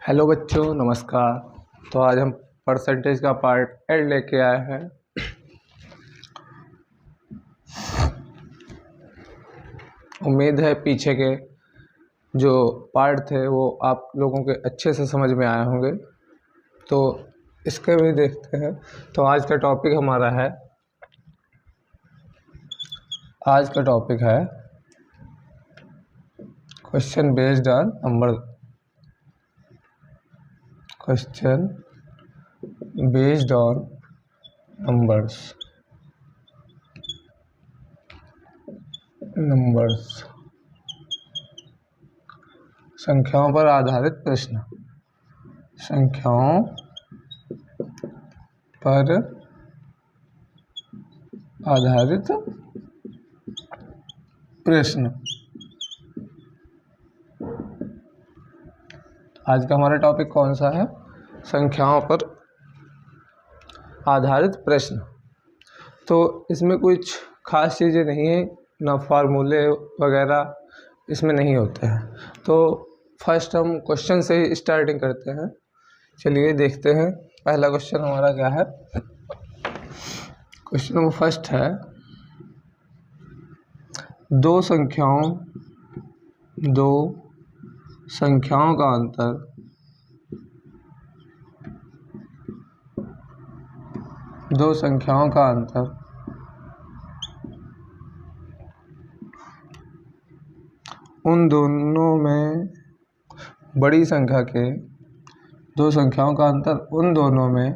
Hello बच्चों, नमस्कार। तो आज हम परसेंटेज का पार्ट 8 लेके आए हैं। उम्मीद है पीछे के जो पार्ट थे वो आप लोगों के अच्छे से समझ में आए होंगे। तो इसके भी देखते हैं। तो आज का टॉपिक है question based on number. Question based on numbers, संख्याओं पर आधारित प्रश्न। संख्याओं पर आधारित प्रश्न। आज का हमारा टॉपिक कौन सा है? संख्याओं पर आधारित प्रश्न। तो इसमें कुछ खास चीज़ें नहीं है, ना फार्मूले वगैरह इसमें नहीं होते हैं। तो फर्स्ट हम क्वेश्चन से ही स्टार्टिंग करते हैं। चलिए देखते हैं पहला क्वेश्चन हमारा क्या है। क्वेश्चन नंबर फर्स्ट है, दो संख्याओं का अंतर उन दोनों में बड़ी संख्या के दो संख्याओं का अंतर उन दोनों में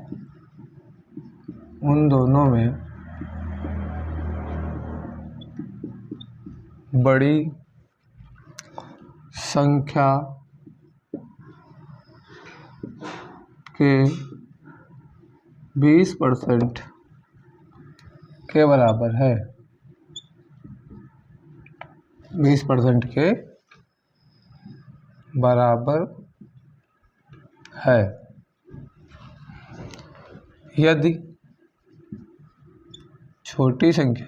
बड़ी संख्या के 20% के बराबर है। 20% के बराबर है यदि छोटी संख्या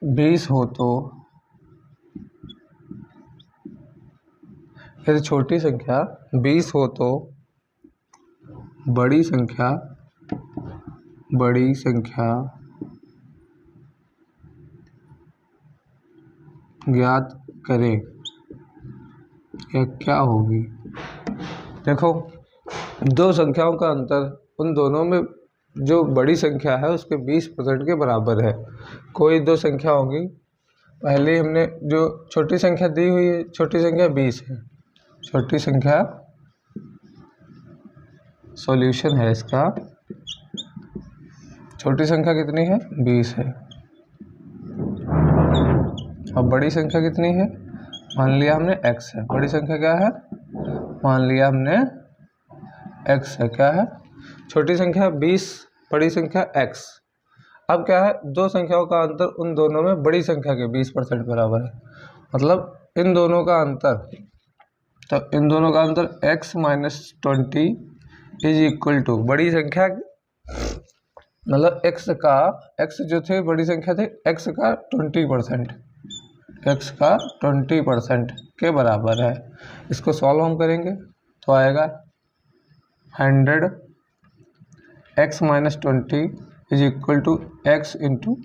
20 हो तो बड़ी संख्या ज्ञात करें। यह क्या होगी? देखो, दो संख्याओं का अंतर उन दोनों में जो बड़ी संख्या है उसके 20% के बराबर है। कोई दो संख्या होगी, पहले हमने जो छोटी संख्या दी हुई है, छोटी संख्या 20 है। छोटी संख्या सॉल्यूशन है इसका, छोटी संख्या कितनी है? 20 है। अब बड़ी संख्या कितनी है? मान लिया हमने x है। बड़ी संख्या क्या है? मान लिया हमने x है। क्या है? छोटी संख्या 20, बड़ी संख्या x। अब क्या है? दो संख्याओं का अंतर उन दोनों में बड़ी संख्या के 20% बराबर है। मतलब इन दोनों का अंतर x - 20 इज इक्वल टू बड़ी संख्या, मतलब x जो थे बड़ी संख्या थे, x का 20% के बराबर है। इसको सॉल्व हम करेंगे तो आएगा 100 x - 20 is equal to x into,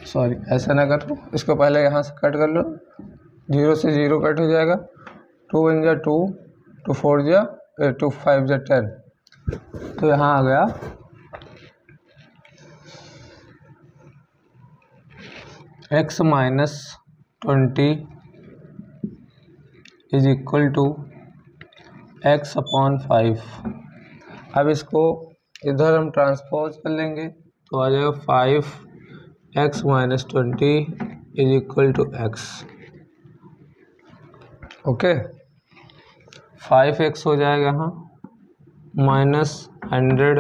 sorry ऐसा ना कर लो, इसको पहले यहाँ से कट कर लो। 0 से 0 कट हो जाएगा। 2 1 जा 2, 2 4 जा 2 5 जा 10। तो यहाँ आ गया x - 20 is equal to x/5। अब इसको इधर हम ट्रांसपोज कर लेंगे तो आ जाएगा 5x - 20 is equal to x। Okay, 5x हो जाएगा यहाँ, -100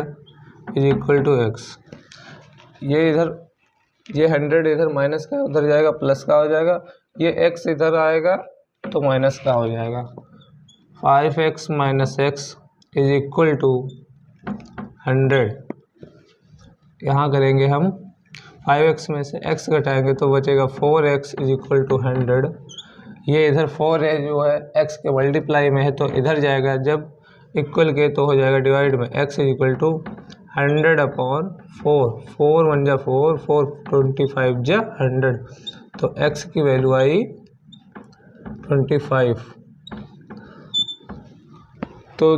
इज इक्वल टू x। ये 100 इधर माइनस का उधर जाएगा, प्लस का हो जाएगा। ये x इधर आएगा तो माइनस का हो जाएगा। 5x - x is equal to 100। यहाँ करेंगे हम 5x में से x घटाएंगे तो बचेगा 4x इज इक्वल टू 100। ये इधर 4 है जो है x के मल्टीप्लाई में है तो इधर जाएगा, जब इक्वल के तो हो जाएगा डिवाइड में, x इज इक्वल टू 100/4, 4 1 जा 4, 4 25 जा 100, तो x की वैल्यू आई 25। तो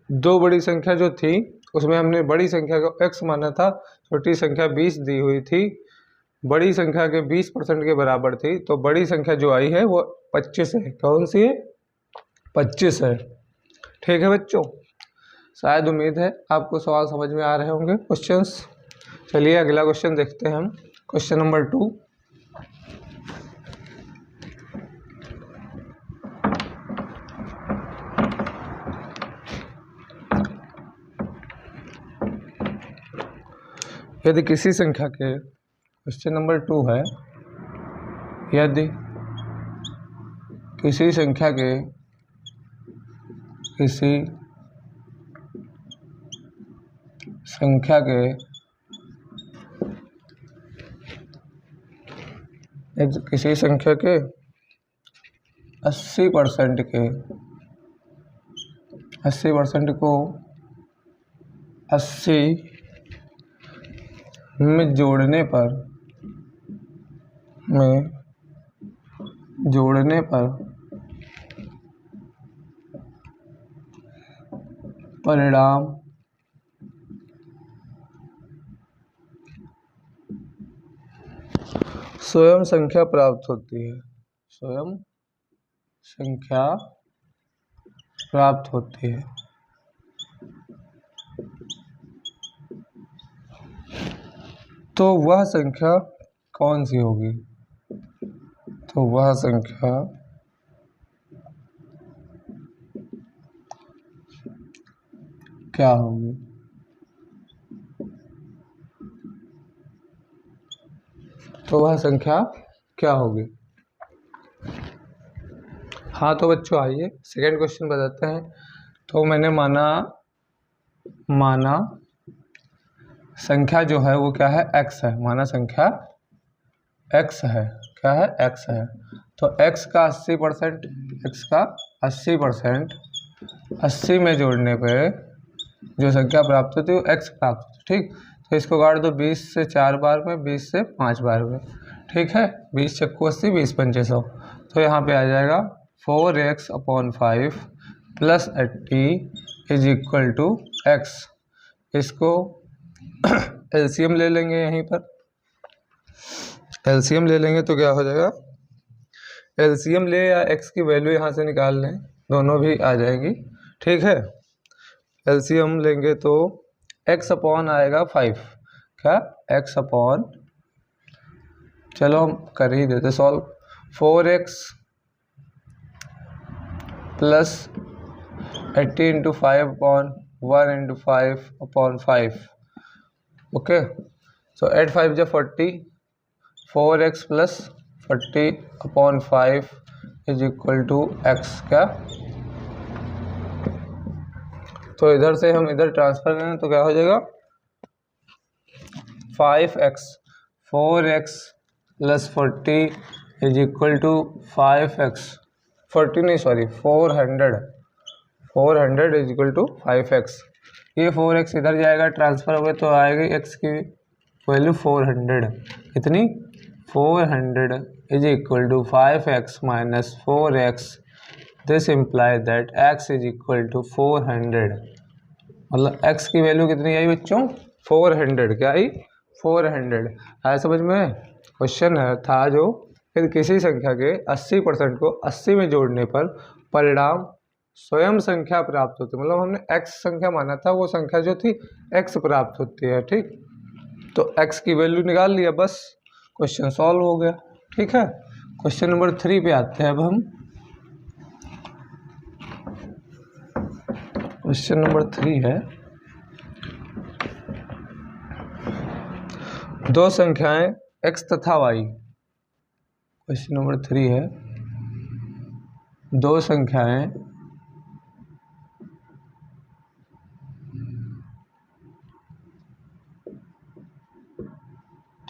दो बड़ी संख्या जो थी उसमें हमने बड़ी संख्या को x माना था, छोटी संख्या 20 दी हुई थी, बड़ी संख्या के 20% के बराबर थी, तो बड़ी संख्या जो आई है वो 25 है। कौन सी है? 25 है। ठीक है बच्चों, शायद उम्मीद है आपको सवाल समझ में आ रहे होंगे, क्वेश्चंस। चलिए अगला क्वेश्चन देखते हैं हम, क्वेश्चन नंबर 2। यदि किसी संख्या के, क्वेश्चन नंबर 2 है, यदि किसी संख्या के किसी संख्या के 80% को 80 में जोड़ने पर परिणाम स्वयं संख्या प्राप्त होती है, स्वयं संख्या प्राप्त होती है, तो वह संख्या कौन सी होगी? तो वह संख्या क्या होगी? तो वह संख्या क्या होगी? हाँ तो बच्चों आइए सेकेंड क्वेश्चन बताते हैं। तो मैंने माना संख्या जो है वो क्या है? x है। माना संख्या x है। क्या है? x है। तो x का 80% 80 में जोड़ने पे जो संख्या प्राप्त होती है वो x प्राप्त होती है। ठीक, तो इसको काट दो 20 से 4 बार में, 20 से 5 बार में। ठीक है, 20 चक्कू 80, 20 पंचे 100, तो यहाँ पे आ जाएगा 4x/5 plus 80 is equal to x। इसको एलसीएम ले लेंगे, यहीं पर एलसीएम ले लेंगे तो क्या हो जाएगा? एलसीएम ले या x की वैल्यू यहाँ से निकाल लें, दोनों भी आ जाएगी। ठीक है, एलसीएम लेंगे तो x अपॉन आएगा 5। क्या? x अपॉन, चलो हम कर ही देते solve. 4x plus 80 into 5/1 into 5/5। Okay, so 8 5 जा 40, 4x plus 40/5 is equal to x। क्या? तो इधर से हम इधर ट्रांसफर करें तो क्या हो जाएगा? 5x, 4x plus 40 is equal to 5x, 40 नहीं sorry 400 is equal to 5x। ये 4x इधर जाएगा ट्रांसफर हो गया तो आएगी x की वैल्यू 400। कितनी? 400 is equal to 5x minus 4x। This imply that x is equal to 400। मतलब x की वैल्यू कितनी आई बच्चों? 400। क्या आई? 400। आया समझ में? क्वेश्चन है था जो फिर किसी संख्या के 80% को 80 में जोड़ने पर परिणाम स्वयं संख्या प्राप्त होती है। मतलब हमने x संख्या माना था, वो संख्या जो थी x प्राप्त होती है। ठीक, तो x की वैल्यू निकाल लिया, बस क्वेश्चन सॉल्व हो गया। ठीक है, क्वेश्चन नंबर 3 पे आते हैं अब हम। क्वेश्चन नंबर 3 है, दो संख्याएं x तथा y। क्वेश्चन नंबर 3 है, दो संख्याएं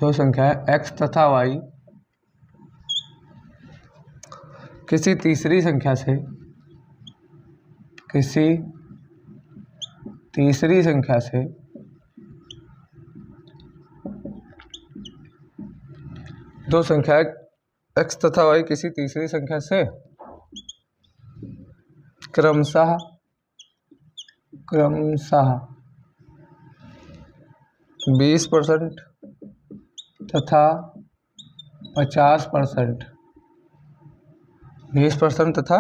दो संख्या है x तथा y किसी तीसरी संख्या से दो संख्या है x तथा y किसी तीसरी संख्या से क्रमशः 20% तथा 50% 20% तथा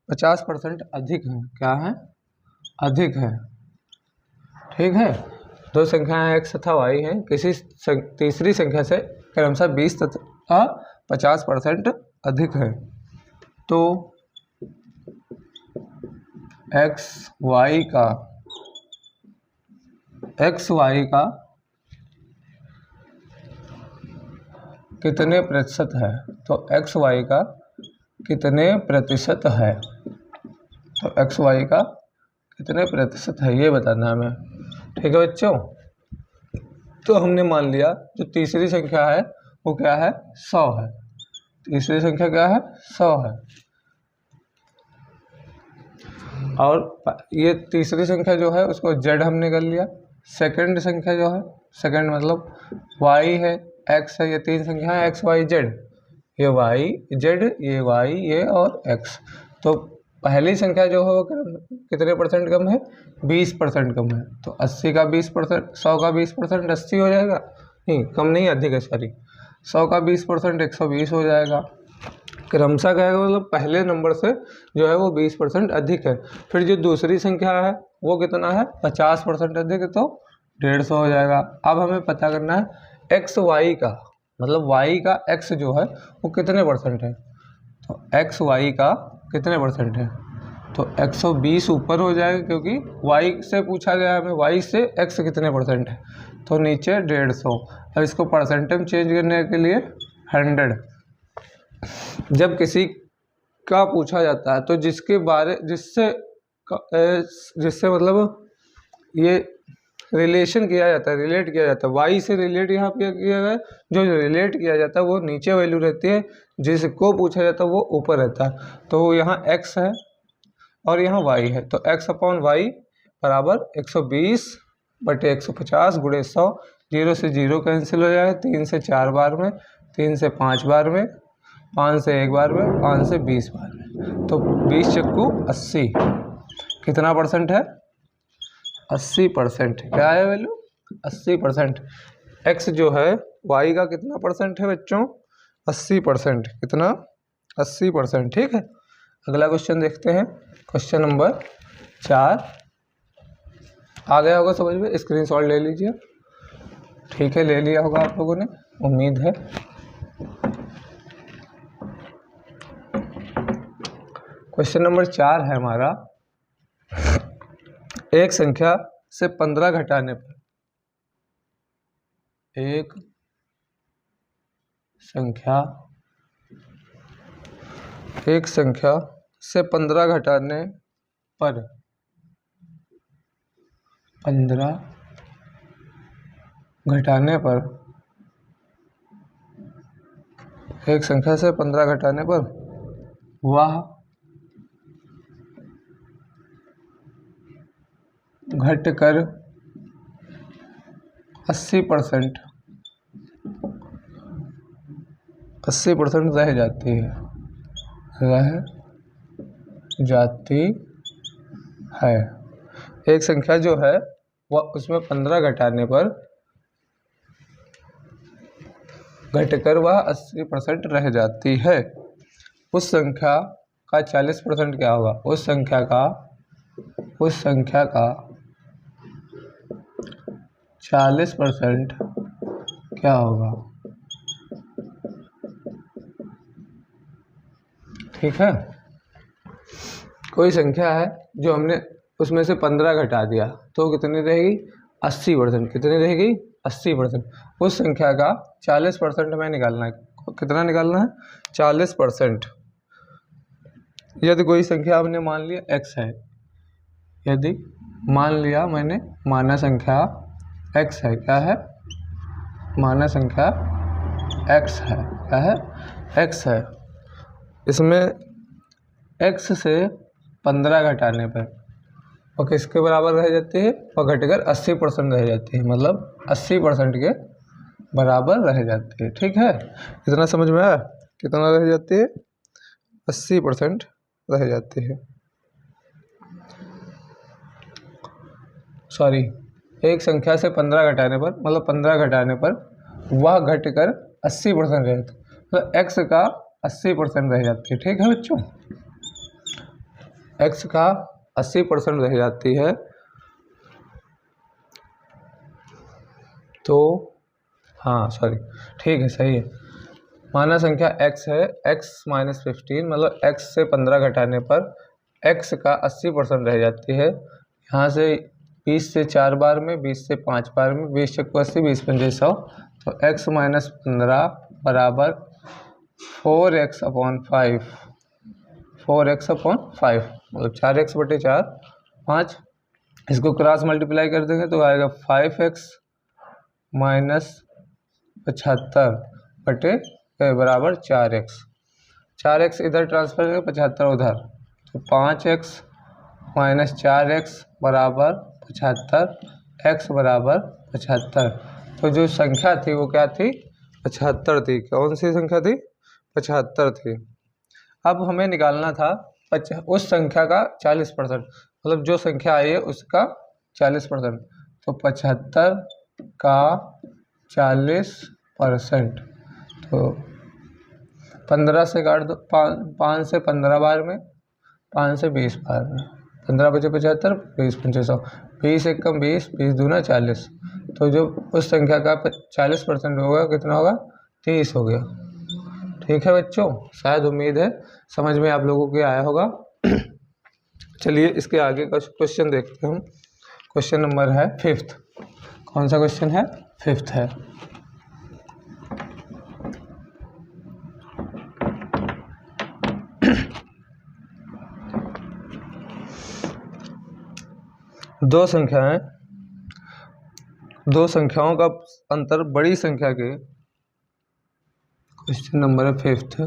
50% अधिक है। क्या है? अधिक है। ठीक है। दो संख्याएं x तथा y हैं, किसी तीसरी संख्या से क्रमशः 20 तथा 50% अधिक है, तो x y का कितने प्रतिशत है? तो x y का कितने प्रतिशत है? तो x y का कितने प्रतिशत है ये बताना है हमें। ठीक है बच्चों। तो हमने मान लिया जो तीसरी संख्या है वो क्या है? 100 है। तीसरी संख्या क्या है? 100 है। और ये तीसरी संख्या जो है उसको z हमने कर लिया। सेकंड संख्या जो है, सेकंड मतलब y है, x है, ये तीन संख्या है x y z, ये y z, ये y ये और x। तो पहली संख्या जो है वो कितने परसेंट कम है? 20% कम है। तो 80 का 20%, 100 का 20% 80 हो जाएगा। नहीं, कम नहीं, अधिक है, सॉरी। 100 का 20% 120 हो जाएगा। क्रमशः क्या है, मतलब पहले नंबर से जो है वो 20% अधिक है। फिर जो दूसरी संख्या है वो कितना है? 50% अधिक है, तो 150 हो जाएगा। अब हमें पता करना है एक्स वाई का, मतलब y का x जो है वो कितने परसेंट है। तो एक्स वाई का कितने परसेंट है? तो 120 ऊपर हो जाएगा, क्योंकि y से पूछा गया है हमें, y से x कितने परसेंट है, तो नीचे 150। अब इसको परसेंट में चेंज करने के लिए 100। जब किसी का पूछा जाता है तो जिससे मतलब ये रिलेशन किया जाता है, रिलेट किया जाता है, y से रिलेट यहाँ पे किया गया है। जो रिलेट किया जाता है वो नीचे वैल्यू रहती है, जिसको पूछा जाता है वो ऊपर रहता है। तो यहाँ x है और यहाँ y है, तो x अपॉन वाई बराबर 120/150 गुणे 100। 0 से 0 कैंसिल हो जाएगा, 3 से 4 बार में, 3 से 5 बार में, 5 से 1 बार में, 5 से 20 बार में। तो 20 चक्कू 80 कितना परसेंट है? 80%। क्या है वैल्यू? 80%। x जो है y का कितना परसेंट है बच्चों? 80%। कितना? 80%। ठीक है। अगला क्वेश्चन देखते हैं, क्वेश्चन नंबर 4। आ गया होगा समझ में, स्क्रीनशॉट ले लीजिए। ठीक है, ले लिया होगा आप लोगों ने, उम्मीद है। क्वेश्चन नंबर 4 है हमारा, एक संख्या से 15 घटाने पर, एक संख्या से 15 घटाने पर, 15 घटाने पर, एक संख्या से 15 घटाने पर वह घटकर 80% रह जाती है। एक संख्या जो है वह उसमें 15 घटाने पर घटकर वह 80% रह जाती है। उस संख्या का 40% क्या होगा? उस संख्या का 40% क्या होगा? ठीक है। कोई संख्या है जो हमने उसमें से 15 घटा दिया, तो कितनी रहेगी? 80%। कितनी रहेगी? 80%। उस संख्या का 40% हमें निकालना है। कितना निकालना है? 40%। यदि कोई संख्या हमने मान लिया x है, माना संख्या x है, क्या है? मानक संख्या x है। क्या है? x है। इसमें x से 15 घटाने पर और किसके बराबर रह जाती है? और घटकर 80% रह जाती है, मतलब 80% के बराबर रह जाती है। ठीक है, इतना समझ में आया? कितना रह जाती है? 80% रह जाती है। सॉरी, एक संख्या से 15 घटाने पर, मतलब 15 घटाने पर वह घटकर 80% रह जाती है, तो x का 80% रह जाती है। ठीक है बच्चों, x का 80% रह जाती है। तो हाँ सॉरी, ठीक है, सही है। माना संख्या x है, x माइनस 15, मतलब x से 15 घटाने पर x का 80% रह जाती है। यहाँ से 20 से 4 बार में, 20 से 5 बार में, 20 चक्कू 80, 20 पंजे 100, तो x माइनस 15 बराबर 4x अपॉन 5, 4x अपॉन 5, मतलब 4x बटे 4, 5। इसको क्रॉस मल्टीप्लाई कर देंगे तो आएगा 5x माइनस 75 बटे बराबर 4x। 4x इधर ट्रांसफर करेंगे, 75 उधर, तो 5x माइनस 4x बराबर 75, x बराबर 75। तो जो संख्या थी वो क्या थी? 75 थी। कौन सी संख्या थी? 75 थी। अब हमें निकालना था उस संख्या का 40%, मतलब जो संख्या आई है उसका 40%। तो 75 का 40%, तो 15 से काट दो, 5 से 15 बार में, 5 से 20 बार में, 15 बचे 75, 20 पंचे 100, 20 एक कम 20, 20 दूना 40। तो जो उस संख्या का 40% होगा कितना होगा? 30 हो गया। ठीक है बच्चों, शायद उम्मीद है समझ में आप लोगों के आया होगा। चलिए इसके आगे का क्वेश्चन देखते हैं हम। क्वेश्चन नंबर है 5th। कौन सा क्वेश्चन है? 5th है। दो संख्याओं का अंतर बड़ी संख्या के, क्वेश्चन नंबर है 5th।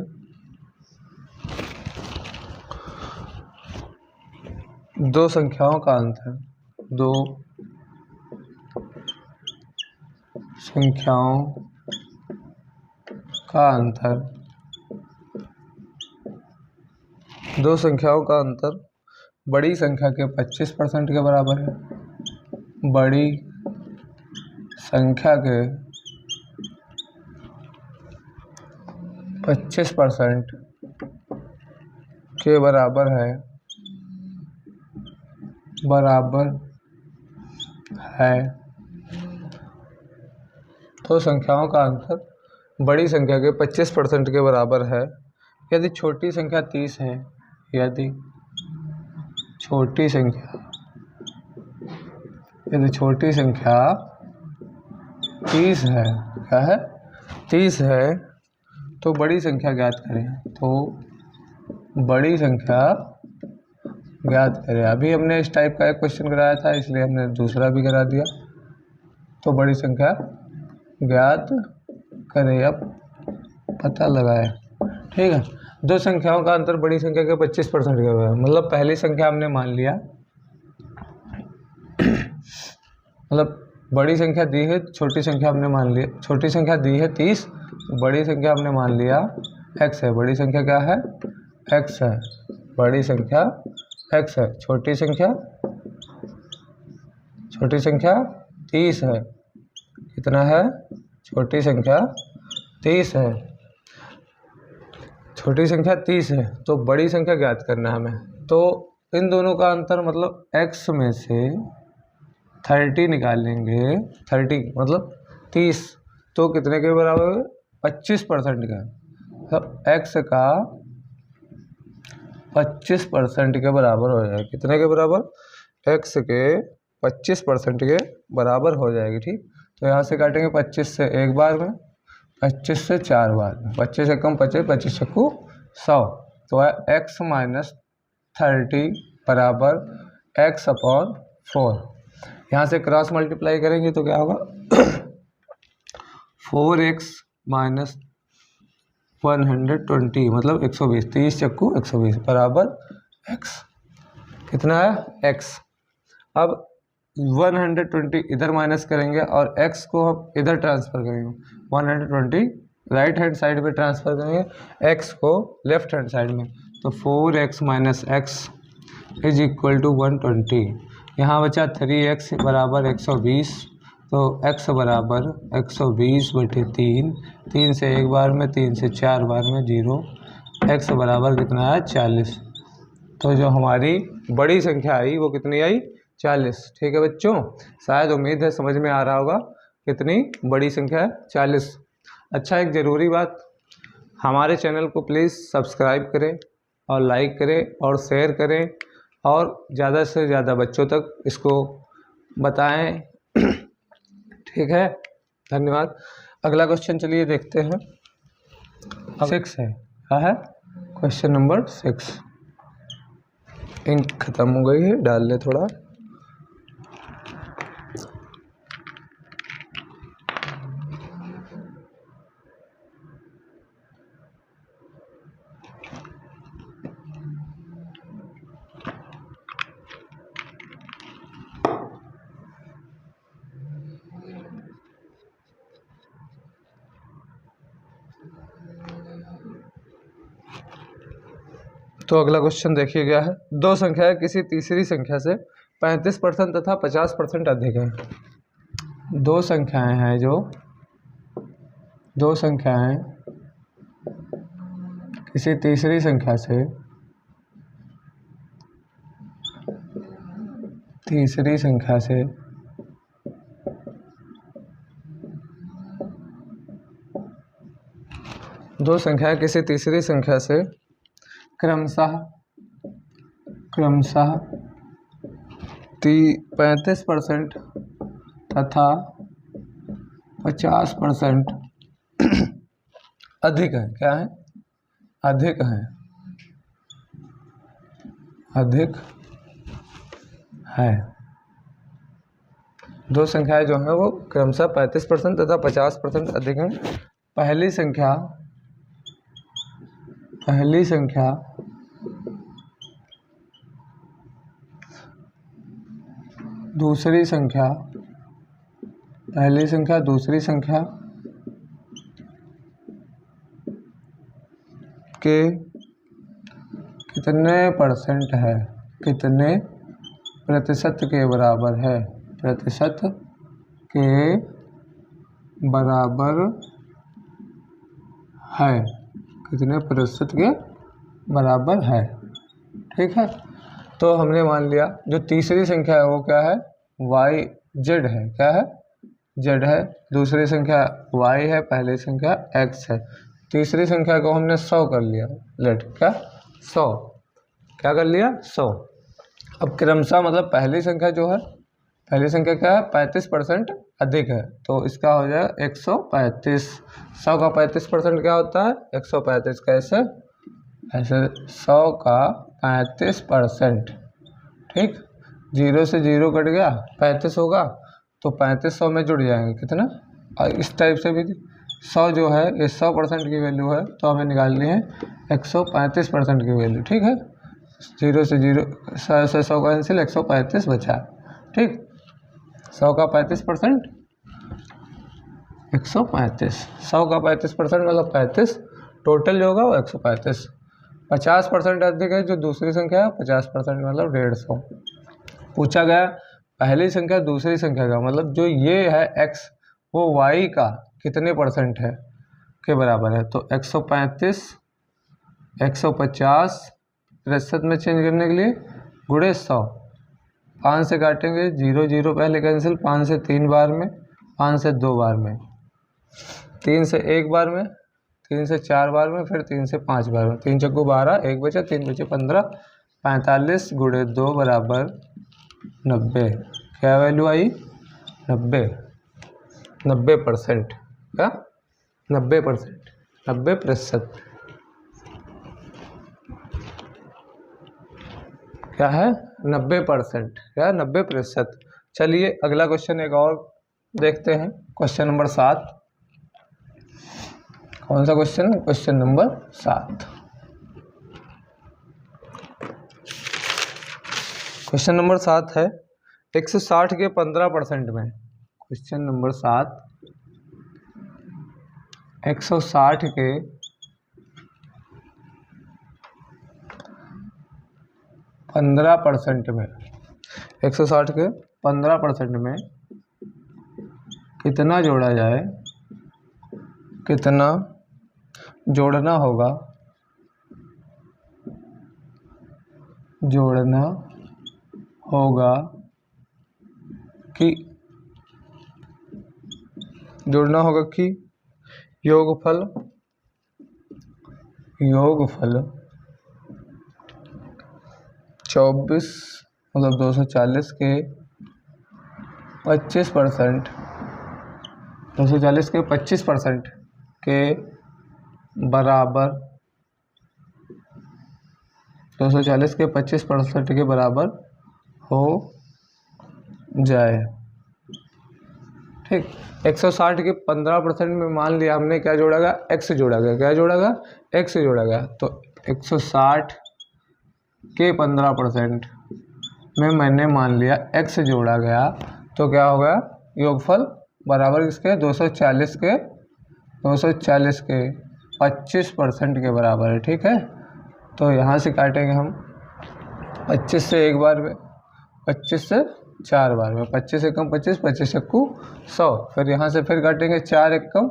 दो संख्याओं का अंतर, दो संख्याओं का अंतर, दो संख्याओं का अंतर बड़ी संख्या के 25% के बराबर है। बड़ी संख्या के 25% के बराबर है, तो संख्याओं का अंतर बड़ी संख्या के 25% के बराबर है यदि छोटी संख्या 30 है। यदि छोटी संख्या 30 है, क्या है? 30 है, तो बड़ी संख्या ज्ञात करें। तो बड़ी संख्या ज्ञात करें। अभी हमने इस टाइप का एक क्वेश्चन कराया था, इसलिए हमने दूसरा भी करा दिया। तो बड़ी संख्या ज्ञात करें, अब पता लगाए। ठीक है, दो संख्याओं का अंतर बड़ी संख्या के 25% का हुआ है। मतलब पहली संख्या हमने मान लिया, मतलब बड़ी संख्या दी है, छोटी संख्या हमने मान लिया, छोटी संख्या दी है 30, बड़ी संख्या हमने मान लिया x है। बड़ी संख्या क्या है? x है। बड़ी संख्या x है। छोटी संख्या 30 है। कितना है? छोटी संख्या 30 है। छोटी संख्या 30 है, तो बड़ी संख्या ज्ञात करना है हमें। तो इन दोनों का अंतर, मतलब x में से 30 निकालेंगे, 30 मतलब 30, तो कितने के बराबर? 25% का। तो x का 25% के बराबर हो जाएगा। कितने के बराबर? x के 25% के बराबर हो जाएगी। ठीक, तो यहाँ से काटेंगे 25 से एक बार में, 25 से 4 बार में, 25 से कम 25, 25 चक्कू 100, तो है x माइनस 30 बराबर x अपॉन 4। यहाँ से क्रॉस मल्टीप्लाई करेंगे तो क्या होगा? 4x माइनस 120 मतलब 120, 30 चक्कू 120 बराबर x। कितना है x। अब 120 इधर माइनस करेंगे और x को हम इधर ट्रांसफ़र करेंगे। 120 राइट हैंड साइड पे ट्रांसफ़र करेंगे, x को लेफ्ट हैंड साइड में, तो 4x minus X is equal to 120। यहाँ बचा 3x बराबर 120, तो x बराबर 120/3, 3 से एक बार में, 3 से 4 बार में 0, x बराबर कितना है 40। तो जो हमारी बड़ी संख्या आई वो कितनी आई 40। ठीक है बच्चों, शायद उम्मीद है समझ में आ रहा होगा कितनी बड़ी संख्या है 40। अच्छा, एक ज़रूरी बात, हमारे चैनल को प्लीज़ सब्सक्राइब करें और लाइक करें और शेयर करें और ज़्यादा से ज़्यादा बच्चों तक इसको बताएं। ठीक है, धन्यवाद। अगला क्वेश्चन चलिए देखते हैं। 6 है, क्या है क्वेश्चन नंबर 6। इंक खत्म हो गई है, डाल ले थोड़ा। तो अगला क्वेश्चन देखिए क्या है। दो संख्याएं किसी तीसरी संख्या से 35% तथा 50% अधिक हैं। दो संख्याएं हैं जो किसी तीसरी संख्या से दो संख्याएं किसी तीसरी संख्या से क्रमशः 35% तथा 50% अधिक है। क्या है? अधिक है। दो संख्याएं जो हैं वो क्रमशः 35% तथा 50% अधिक हैं। पहली संख्या दूसरी संख्या के कितने परसेंट है, कितने प्रतिशत के बराबर है, प्रतिशत के बराबर है, कितने प्रतिशत के बराबर है। ठीक है, तो हमने मान लिया जो तीसरी संख्या है वो क्या है, z है। क्या है? z है। दूसरी संख्या y है, पहली संख्या x है। तीसरी संख्या को हमने 100 कर लिया। लेट क्या 100, क्या कर लिया 100। अब क्रमशः मतलब पहली संख्या जो है, पहली संख्या क्या है 35% अधिक है, तो इसका हो जाएगा 135। 100 का 35% क्या होता है 135। कैसे? ऐसे 100 का 35%। ठीक, 0 से 0 कट गया, 35 होगा तो 35 100 में जुड़ जाएंगे। कितना? इस टाइप से भी 100 जो है ये 100% की वैल्यू है, तो हमें निकालनी है 135% की वैल्यू। ठीक है, 0 से 0, 100 से 100 कैंसिल, 135 बचा। ठीक, 100 का 35% 135, 100 का 35% मतलब 35, टोटल जो होगा वो 135। 50% अधिक है जो दूसरी संख्या है, 50% मतलब 150। पूछा गया पहली संख्या दूसरी संख्या का मतलब जो ये है x वो y का कितने परसेंट है के बराबर है, तो 135 150 प्रतिशत में चेंज करने के लिए गुणे 100, 5 से काटेंगे, 0 0 पहले कैंसिल, 5 से 3 बार में, 5 से 2 बार में, 3 से 1 बार में, 3 से 4 बार में, फिर 3 से 5 बार में। 3 चक्कू 12, 1 बचा, 3 बचे 15, 45 गुणे 2 बराबर 90। क्या वैल्यू आई 90%। क्या 90%, 90%। क्या है 90%, क्या 90%। चलिए अगला क्वेश्चन एक और देखते हैं, क्वेश्चन नंबर 7। कौन सा question? Question number 7। Question number 7 है 160 के 15% में। क्वेश्चन नंबर 7 160 के 15% में, 160 के 15% में कितना जोड़ा जाए, कितना जोड़ना होगा, जोड़ना होगा कि योगफल 24 मतलब 240 के 25%, 240 के 25% के बराबर, 240 के 25% के बराबर हो जाए। ठीक, 160 के 15% में मान लिया हमने क्या जोड़ा गया, x जोड़ा गया। क्या जोड़ा गया? x जोड़ा गया। तो 160 के 15% में मैंने मान लिया x जोड़ा गया, तो क्या हो गया, योगफल बराबर किसके, 240 के 25% के बराबर है। ठीक है, तो यहाँ से काटेंगे हम 25 से एक बार में, 25 से 4 बार में, 25 एकम 25, 25 एकू 100। फिर यहाँ से फिर काटेंगे 4 एकम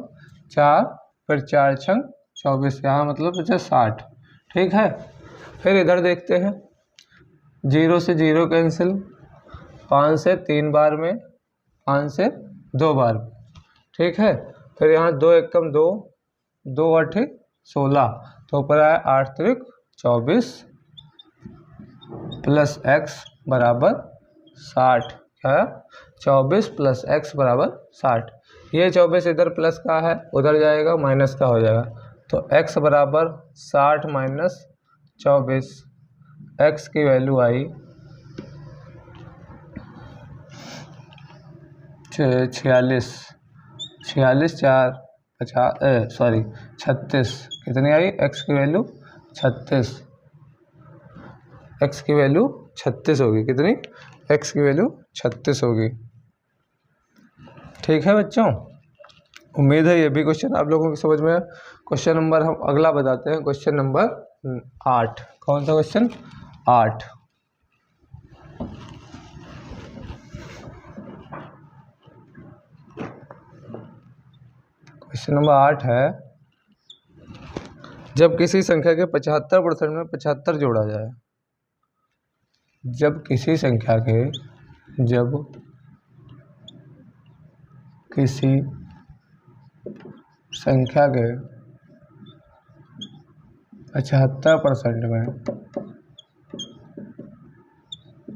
4, फिर 4 छंग 24, यहाँ मतलब 60। ठीक है, फिर इधर देखते हैं, 0 से 0 कैंसिल, 5 से 3 बार में, 5 से 2 बार में। ठीक है, फिर यहाँ 2 एकम 2, 2 8 16, तो ऊपर आया 8 त्रिक 24 प्लस x बराबर 60। क्या? 24 प्लस x बराबर 60। ये 24 इधर प्लस का है, उधर जाएगा माइनस का हो जाएगा, तो x बराबर 60 माइनस 24, x की वैल्यू आई 46, 36। कितनी आई x की वैल्यू? 36। x की वैल्यू 36 होगी। कितनी? x की वैल्यू 36 होगी। ठीक है बच्चों, उम्मीद है ये भी क्वेश्चन आप लोगों को समझ में। क्वेश्चन नंबर हम अगला बताते हैं, क्वेश्चन नंबर 8। कौन सा क्वेश्चन? 8। क्वेश्चन नंबर 8 है, जब किसी संख्या के 75% में 75 जोड़ा जाए, जब किसी संख्या के 75% में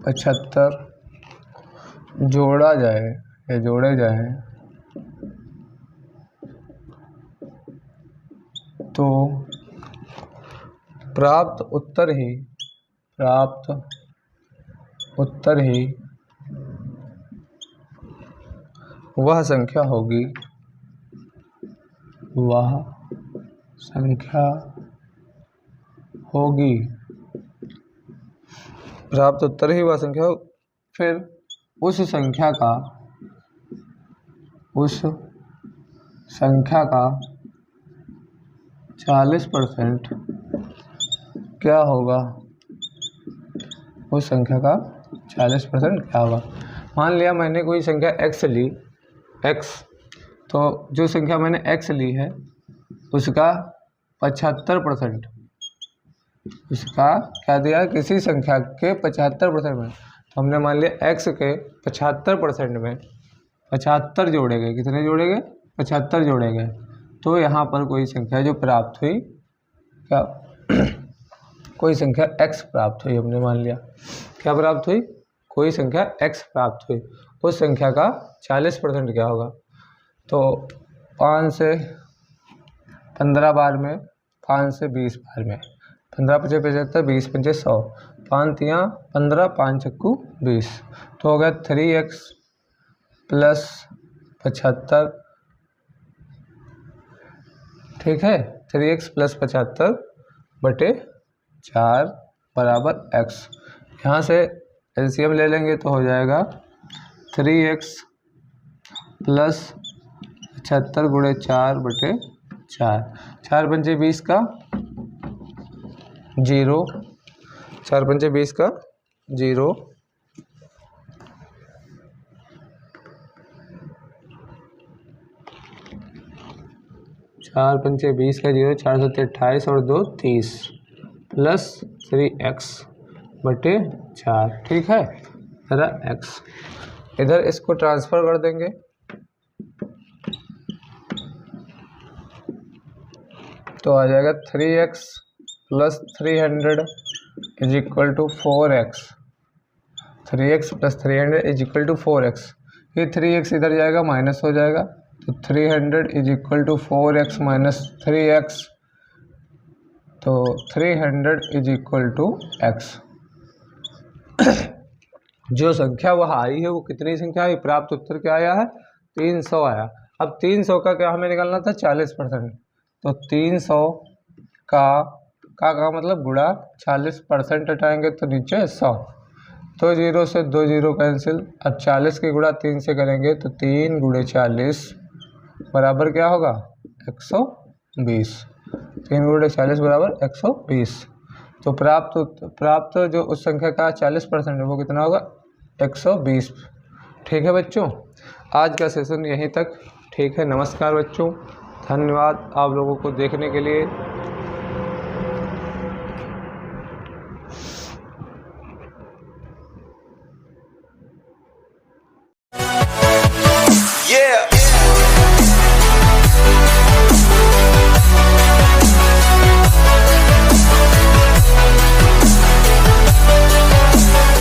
75 जोड़ा जाए या जोड़े जाए, तो प्राप्त उत्तर ही वह संख्या होगी, प्राप्त उत्तर ही वह संख्या हो। फिर उस संख्या का 40% क्या होगा, उस संख्या का 40% क्या होगा। मान लिया मैंने कोई संख्या x ली, तो जो संख्या मैंने x ली है उसका 75%, उसका क्या दिया, किसी संख्या के 75% में, तो हमने मान लिया x के 75% में 75 जोड़े गए। कितने जोड़े गए? 75 जोड़े गए। तो यहाँ पर कोई संख्या जो प्राप्त हुई, क्या कोई संख्या x प्राप्त हुई। हमने मान लिया क्या प्राप्त हुई, कोई संख्या x प्राप्त हुई। उस संख्या का 40% क्या होगा, तो 5 से 15 बार में, 5 से 20 बार में, 15 × 5 = 75, 20 × 5 = 100, 5 × 3 = 15, 5 × 6 = 20, तो हो गया 3x + 75, ठीक है। 3x + 75/4 बराबर x। यहाँ से एलसीएम ले लेंगे तो हो जाएगा 3x + 75 × 4/4। 4 पंचे 20 का 0, 4 पंचे 20 का 0, 4 पंचे 20 का 0, 4 7 28 और 2 30 प्लस 3x/4। ठीक है, जरा x इधर इसको ट्रांसफर कर देंगे तो आ जाएगा 3x + 300 = 4x। 3x + 300 = 4x। ये 3x इधर जाएगा माइनस हो जाएगा तो 300 = 4x - 3x, तो 300 = x। जो संख्या वह आई है वो कितनी संख्या आई, प्राप्त उत्तर क्या आया है, 300 आया। अब 300 का क्या हमें निकालना था, 40%। तो 300 का मतलब गुणा 40% हटाएंगे तो नीचे 100, 2 0 से 2 0 कैंसिल। अब 40 की गुणा 3 से करेंगे तो 3 × 40 बराबर क्या होगा, 120। 3 × 40 बराबर 120। तो प्राप्त जो उस संख्या का 40% है वो कितना होगा, 120। ठीक है बच्चों, आज का सेशन यहीं तक। ठीक है, नमस्कार बच्चों, धन्यवाद आप लोगों को देखने के लिए।